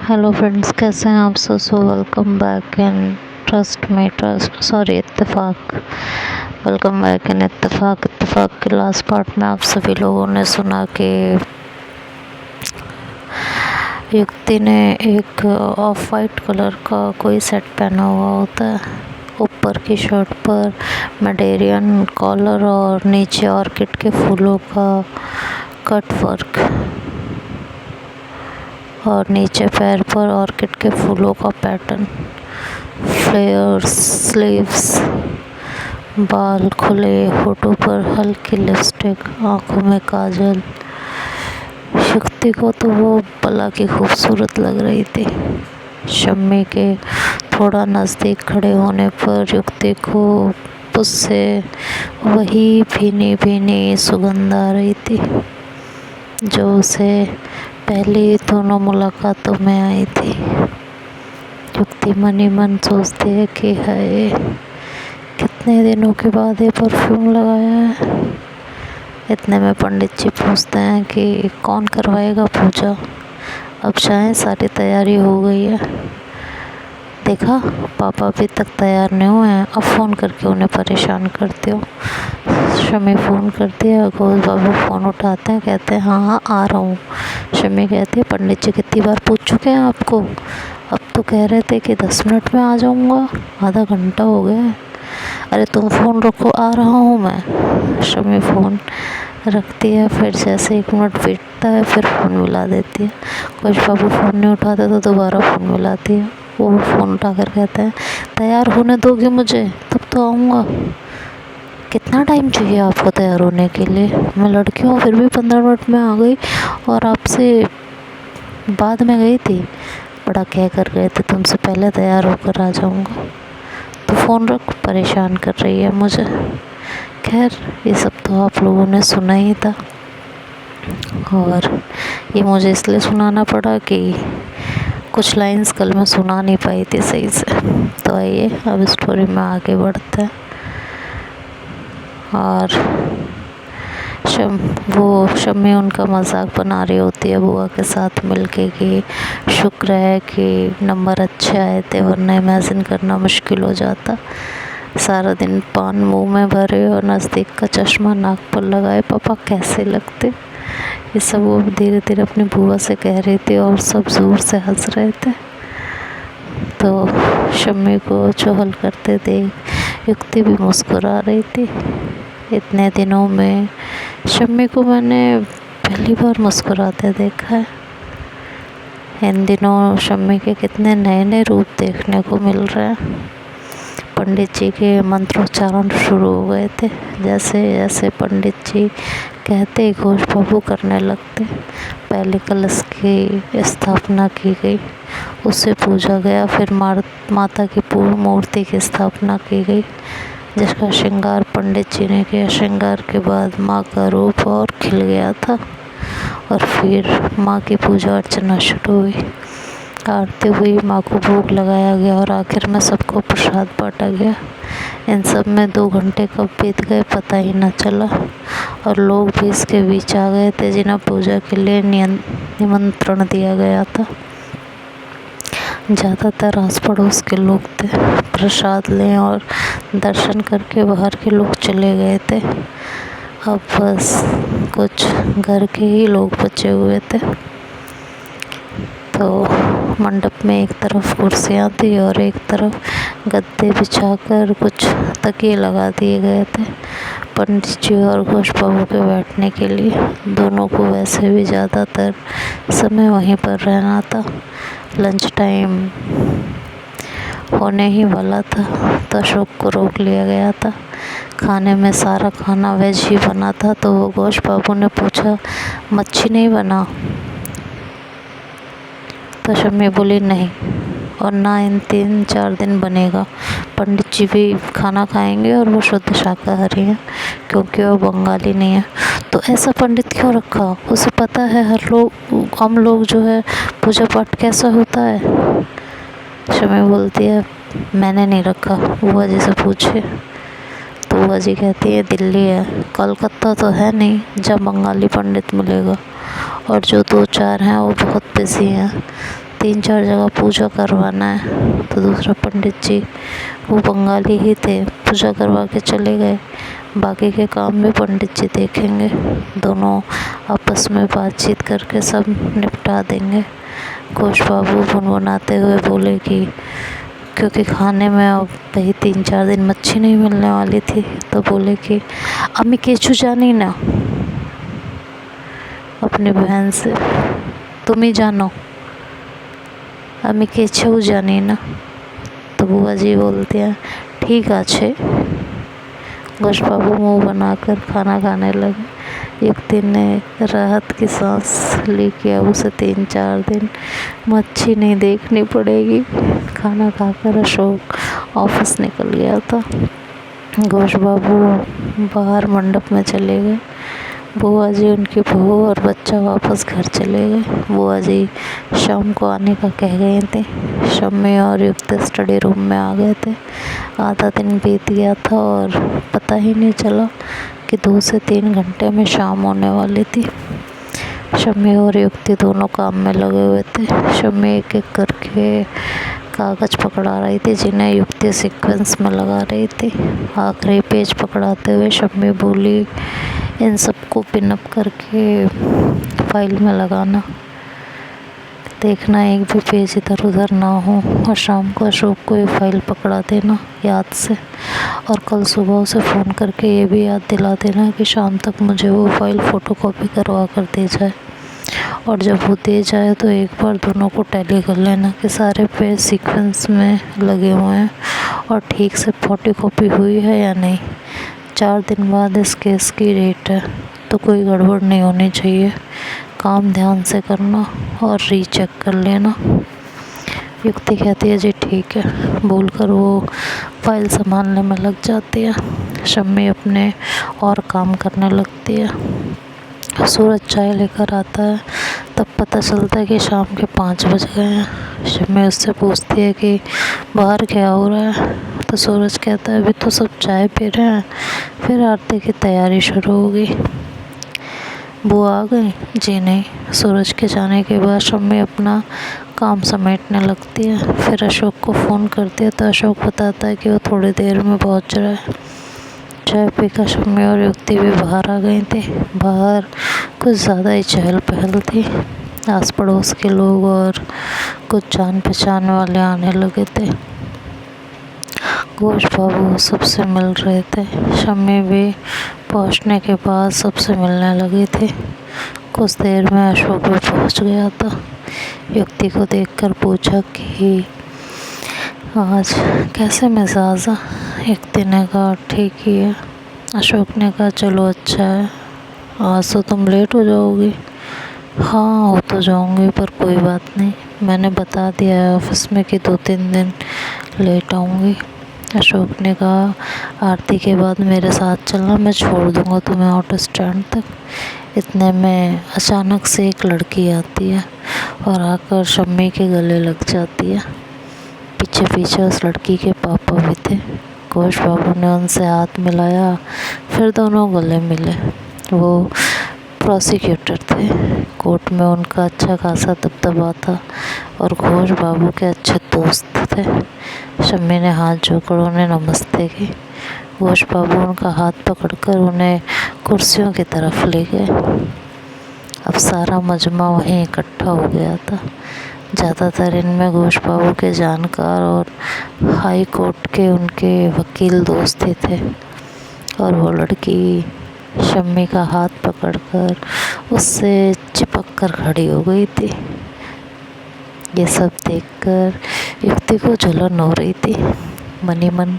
Hello friends, कैसे हैं आप सब। सो वेलकम बैक इन इत्तेफाक। वेलकम बैक इन इत्तेफाक के लास्ट पार्ट में आप सभी लोगों ने सुना कि युक्ति ने एक ऑफ वाइट कलर का कोई सेट पहना हुआ होता है। ऊपर की शर्ट पर मेडेरियन कॉलर और नीचे ऑर्किड के फूलों का कट वर्क और नीचे पैर पर ऑर्किड के फूलों का पैटर्न, फ्लेयर्स, स्लीव्स, बाल खुले, होठों पर हल्की लिपस्टिक, आंखों में काजल। युक्ति को तो वो बला की खूबसूरत लग रही थी। शम्मी के थोड़ा नज़दीक खड़े होने पर युक्ति को उससे वही भीनी भीनी सुगंध आ रही थी जो उसे पहली दोनों मुलाकातों में आई थी। युक्ति मन ही मन सोचती है कि हाय, कितने दिनों के बाद ये परफ्यूम लगाया है। इतने में पंडित जी पूछते हैं कि कौन करवाएगा पूजा। अब चाहे सारी तैयारी हो गई है। देखा, पापा अभी तक तैयार नहीं हुए हैं, अब फ़ोन करके उन्हें परेशान करती हो। शम्मी फ़ोन करती है, घोष बाबू फ़ोन उठाते हैं, कहते हैं हाँ हाँ आ रहा हूँ। शम्मी कहती है पंडित जी कितनी बार पूछ चुके हैं आपको, अब तो कह रहे थे कि 10 मिनट में आ जाऊँगा, आधा घंटा हो गया है। अरे तुम फ़ोन रखो, आ रहा हूँ मैं। शम्मी फ़ोन रखती है, फिर जैसे 1 मिनट बीतता है फिर फ़ोन मिला देती है। घोष बाबू फ़ोन नहीं उठाते तो दोबारा फ़ोन मिलाती है। वो फ़ोन उठाकर कहते हैं तैयार होने दोगे मुझे, तब तो आऊँगा। कितना टाइम चाहिए आपको तैयार होने के लिए? मैं लड़की हूँ फिर भी 15 मिनट में आ गई और आपसे बाद में गई थी। बड़ा कह कर गए थे तुमसे पहले तैयार होकर आ जाऊँगा। तो फ़ोन रख, परेशान कर रही है मुझे। खैर ये सब तो आप लोगों ने सुना ही था और ये मुझे इसलिए सुनाना पड़ा कि कुछ लाइंस कल मैं सुना नहीं पाई थी सही से। तो आइए अब स्टोरी में आगे बढ़ते हैं। और शम्मी उनका मजाक बना रही होती है बुआ के साथ मिलके कि शुक्र है कि नंबर अच्छे आए थे वरना इमेजिन करना मुश्किल हो जाता। सारा दिन पान मुंह में भरे और नज़दीक का चश्मा नाक पर लगाए पापा कैसे लगते। ये सब वो धीरे धीरे अपनी बुआ से कह रही थी और सब जोर से हंस रहे थे। तो शम्मी को चुहल करते देख युक्ति भी मुस्कुरा रही थी। इतने दिनों में शम्मी को मैंने पहली बार मुस्कुराते देखा है। इन दिनों शम्मी के कितने नए नए रूप देखने को मिल रहे हैं। पंडित जी के मंत्रोच्चारण शुरू हो गए थे। जैसे जैसे पंडित जी कहते घोष बाबू करने लगते। पहले कलश की स्थापना की गई, उससे पूजा गया, फिर माता की पूर्ण मूर्ति की स्थापना की गई जिसका श्रृंगार पंडित जी ने किया। श्रृंगार के बाद माँ का रूप और खिल गया था और फिर माँ की पूजा अर्चना शुरू हुई। आरती हुई, माँ को भोग लगाया गया और आखिर में सबको प्रसाद बांटा गया। इन सब में 2 घंटे कब बीत गए पता ही न चला और लोग भी इसके बीच आ गए थे जिन्हें पूजा के लिए निमंत्रण दिया गया था। ज़्यादातर आस पड़ोस के लोग थे। प्रसाद लें और दर्शन करके बाहर के लोग चले गए थे। अब बस कुछ घर के ही लोग बचे हुए थे। तो मंडप में एक तरफ कुर्सियाँ थी और एक तरफ गद्दे बिछाकर कुछ तकिए लगा दिए गए थे पंडित जी और घोष बाबू के बैठने के लिए। दोनों को वैसे भी ज़्यादातर समय वहीं पर रहना था। लंच टाइम होने ही वाला था तो अशोक को रोक लिया गया था। खाने में सारा खाना वेज ही बना था तो वो घोष बाबू ने पूछा मच्छी नहीं बना? तो शम्मी बोली नहीं, और ना इन 3-4 दिन बनेगा। पंडित जी भी खाना खाएंगे और वो शुद्ध शाकाहारी हैं क्योंकि वो बंगाली नहीं है। तो ऐसा पंडित क्यों रखा? उसे पता है हम लोग जो है पूजा पाठ कैसा होता है। शम्मी बोलती है मैंने नहीं रखा, बुआ जी से पूछे। तो बुआ जी कहती है दिल्ली है, कलकत्ता तो है नहीं जब बंगाली पंडित मिलेगा, और जो 2-4 हैं वो बहुत बिजी हैं। 3-4 जगह पूजा करवाना है। तो दूसरा पंडित जी, वो बंगाली ही थे, पूजा करवा के चले गए। बाकी के काम भी पंडित जी देखेंगे। दोनों आपस में बातचीत करके सब निपटा देंगे। घोष बाबू गुनगुनाते हुए बोले कि क्योंकि खाने में अब वही 3-4 दिन मच्छी नहीं मिलने वाली थी, तो बोले कि अम्मी केचू जानी ना अपनी बहन से, तुम ही जानो, अम्मी केचू जानी ना। तो बुआ जी बोलती हैं ठीक आछे। घोष बाबू मुँह बनाकर खाना खाने लगे। युक्ति ने राहत की सांस ली कि अब उसे 3-4 दिन मच्छी नहीं देखनी पड़ेगी। खाना खाकर अशोक ऑफिस निकल गया था। घोष बाबू बाहर मंडप में चले गए। बुआ जी, उनकी बहू और बच्चा वापस घर चले गए। बुआ जी शाम को आने का कह गए थे। शम्मी और युक्ति स्टडी रूम में आ गए थे। आधा दिन बीत गया था और पता ही नहीं चला कि 2 से 3 घंटे में शाम होने वाली थी। शम्मी और युक्ति दोनों काम में लगे हुए थे। शम्मी एक एक करके कागज़ पकड़ा रही थी, जिन्हें युक्ति सीक्वेंस में लगा रही थी। आखिरी पेज पकड़ाते हुए शम्मी बोली, इन सबको पिनअप करके फाइल में लगाना, देखना एक भी पेज इधर उधर ना हो, और शाम को अशोक को ये फाइल पकड़ा देना याद से, और कल सुबह उसे फ़ोन करके ये भी याद दिला देना कि शाम तक मुझे वो फाइल फ़ोटोकॉपी करवा कर दे जाए। और जब वो दे जाए तो एक बार दोनों को टैली कर लेना कि सारे पेज सीक्वेंस में लगे हुए हैं और ठीक से फ़ोटोकॉपी हुई है या नहीं। 4 दिन बाद इस केस की डेट है, तो कोई गड़बड़ नहीं होनी चाहिए। काम ध्यान से करना और रीचेक कर लेना। युक्ति कहती है जी ठीक है, बोलकर वो फाइल संभालने में लग जाती है। शम्मी अपने और काम करने लगती है। सूरज चाय लेकर आता है, तब पता चलता है कि शाम के 5 बज गए हैं। शम्मी उससे पूछती है कि बाहर क्या हो रहा है, तो सूरज कहता है अभी तो सब चाय पी रहे हैं, फिर आरती की तैयारी शुरू होगी। बुआ आ गई? जी नहीं। सूरज के जाने के बाद शम्मी अपना काम समेटने लगती है। फिर अशोक को फ़ोन करती है, तो अशोक बताता है कि वो थोड़ी देर में पहुंच रहा है। चाय पीकर शम्मी और युक्ति भी बाहर आ गई थी। बाहर कुछ ज़्यादा ही चहल पहल थी। आस पड़ोस के लोग और कुछ जान पहचान वाले आने लगे थे। घोष बाबू सबसे मिल रहे थे। शम्मी भी पहुंचने के बाद सबसे मिलने लगी थी। कुछ देर में अशोक भी पहुंच गया था। युक्ति को देखकर पूछा कि आज कैसे मिजाज है? युक्ति ने कहा ठीक ही है। अशोक ने कहा चलो अच्छा है, आज तो तुम लेट हो जाओगी। हाँ हो तो जाऊंगी, पर कोई बात नहीं, मैंने बता दिया है ऑफिस में कि 2-3 दिन लेट आऊँगी। अशोक ने कहा आरती के बाद मेरे साथ चलना, मैं छोड़ दूँगा तुम्हें ऑटो स्टैंड तक। इतने में अचानक से एक लड़की आती है और आकर शम्मी के गले लग जाती है। पीछे पीछे उस लड़की के पापा भी थे। घोष बाबू ने उनसे हाथ मिलाया, फिर दोनों गले मिले। वो प्रोसिक्यूटर थे। कोर्ट में उनका अच्छा खासा दबदबा था और घोष बाबू के अच्छे दोस्त थे। शम्मी ने हाथ जोड़कर उन्हें नमस्ते की। घोष बाबू उनका हाथ पकड़कर उन्हें कुर्सियों की तरफ ले गए। अब सारा मजमा वहीं इकट्ठा हो गया था। ज़्यादातर इनमें घोष बाबू के जानकार और हाई कोर्ट के उनके वकील दोस्त ही थे। और वो लड़की शम्मी का हाथ पकड़कर उससे चिपक कर खड़ी हो गई थी। ये सब देखकर युक्ति को जलन हो रही थी। मनी मन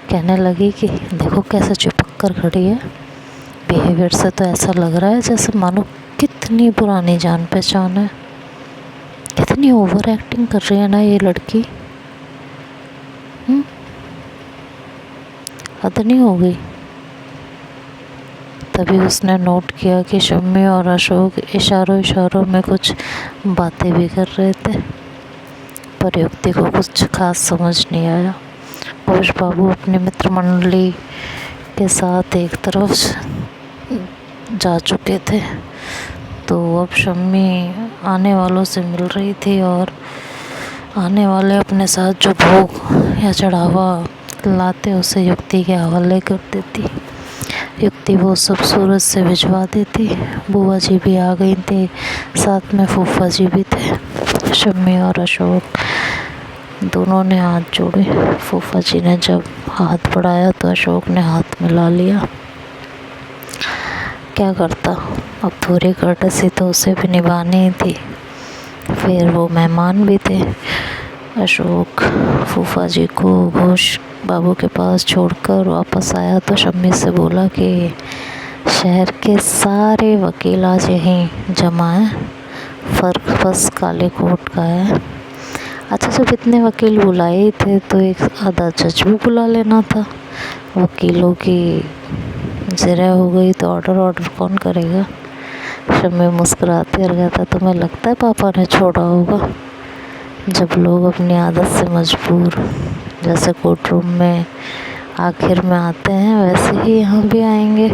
कहने लगी कि देखो कैसे चिपक कर खड़ी है। बिहेवियर से तो ऐसा लग रहा है जैसे मानो कितनी पुरानी जान पहचान है। कितनी ओवर एक्टिंग कर रही है ना ये लड़की। हद नहीं हो गई। तभी उसने नोट किया कि शम्मी और अशोक इशारों में कुछ बातें भी कर रहे थे, पर युक्ति को कुछ खास समझ नहीं आया। घोष बाबू अपनी मित्र मंडली के साथ एक तरफ जा चुके थे, तो तो अब शम्मी आने वालों से मिल रही थी और आने वाले अपने साथ जो भोग या चढ़ावा लाते उसे युक्ति के हवाले कर देती। युक्ति वो सब सूरत से भिजवा देती। बुआ जी भी आ गई थी, साथ में फूफा जी भी थे। शम्मी और अशोक दोनों ने हाथ जोड़े। फूफा जी ने जब हाथ बढ़ाया तो अशोक ने हाथ मिला लिया। क्या करता, अब थोड़ी कर्टसी तो उसे भी निभानी ही थी, फिर वो मेहमान भी थे। अशोक फूफा जी को घोष बाबू के पास छोड़कर वापस आया तो शम्मी से बोला कि शहर के सारे वकील आज यहीं जमा हैं, फ़र्क बस काले कोट का है। अच्छा, जब इतने वकील बुलाए थे तो एक आधा जज भी बुला लेना था। वकीलों की ज़रा हो गई तो ऑर्डर कौन करेगा। शम्मी मुस्कुराते और कहता, तुम्हें लगता है पापा ने छोड़ा होगा? जब लोग अपनी आदत से मजबूर जैसे कोर्ट रूम में आखिर में आते हैं वैसे ही यहाँ भी आएंगे।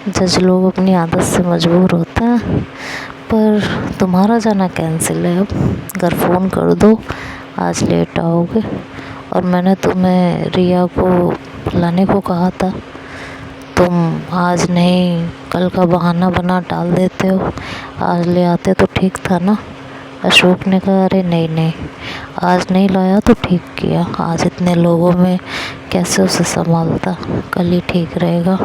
जज लोग अपनी आदत से मजबूर होते हैं। पर तुम्हारा जाना कैंसिल है, अब घर फ़ोन कर दो, आज लेट आओगे। और मैंने तुम्हें रिया को लाने को कहा था, तुम आज नहीं कल का बहाना बना टाल देते हो। आज ले आते तो ठीक था ना। अशोक ने कहा, अरे नहीं, आज नहीं लाया तो ठीक किया, आज इतने लोगों में कैसे उसे संभालता, कल ही ठीक रहेगा।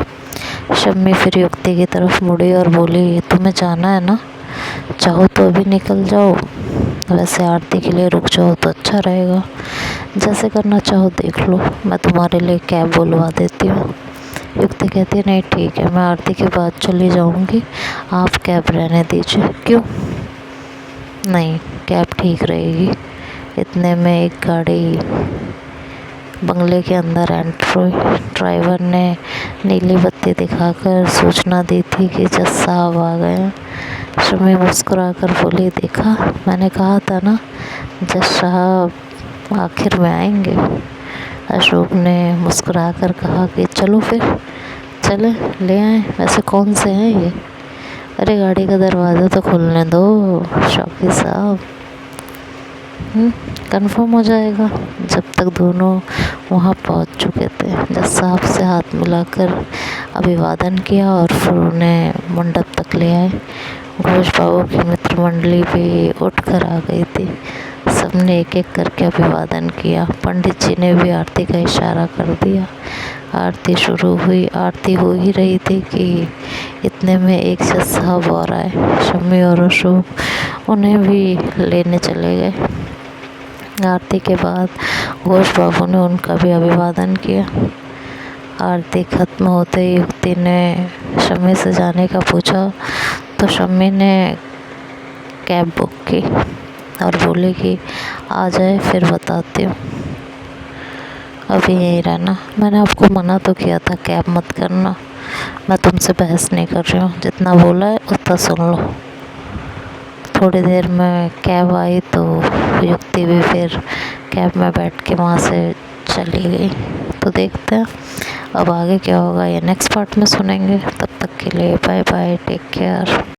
शम्मी फिर युक्ति की तरफ मुड़ी और बोली, तुम्हें जाना है ना, चाहो तो अभी निकल जाओ, वैसे आरती के लिए रुक जाओ तो अच्छा रहेगा। जैसे करना चाहो देख लो, मैं तुम्हारे लिए कैब बुलवा देती हूँ। युक्ति कहती है, नहीं ठीक है, मैं आरती के बाद चली जाऊँगी, आप कैब रहने दीजिए। क्यों? नहीं, कैब ठीक रहेगी। इतने में एक गाड़ी बंगले के अंदर एंटर हुई। ड्राइवर ने नीली बत्ती दिखाकर सूचना दी थी कि जज साहब आ गए। शम्मी मुस्कुरा कर बोली, देखा मैंने कहा था ना, जज साहब आखिर में आएंगे। अशोक ने मुस्कुरा कर कहा कि चलो फिर चले ले आए। वैसे कौन से हैं ये? अरे गाड़ी का दरवाज़ा तो खोलने दो शौकी साहब, कंफर्म हो जाएगा। जब तक दोनों वहाँ पहुँच चुके थे, जज साहब से हाथ मिलाकर अभिवादन किया और फिर उन्हें मंडप तक ले आए। घोष बाबू की मित्र मंडली भी उठकर आ गई थी। सबने एक एक करके अभिवादन किया। पंडित जी ने भी आरती का इशारा कर दिया। आरती शुरू हुई। आरती हो ही रही थी कि इतने में एक जज साहब और आए। शम्मी और अशोक उन्हें भी लेने चले गए। आरती के बाद घोष बाबू ने उनका भी अभिवादन किया। आरती खत्म होते ही युक्ति ने शम्मी से जाने का पूछा तो शम्मी ने कैब बुक की और बोली कि आ जाए फिर बताती हूँ, अभी यहीं रहना। मैंने आपको मना तो किया था कैब मत करना। मैं तुमसे बहस नहीं कर रही हूँ, जितना बोला है उतना सुन लो। थोड़ी देर में कैब आई तो युक्ति भी फिर कैब में बैठ के वहाँ से चली गई। तो देखते हैं अब आगे क्या होगा, ये नेक्स्ट पार्ट में सुनेंगे। तब तक के लिए बाय बाय, टेक केयर।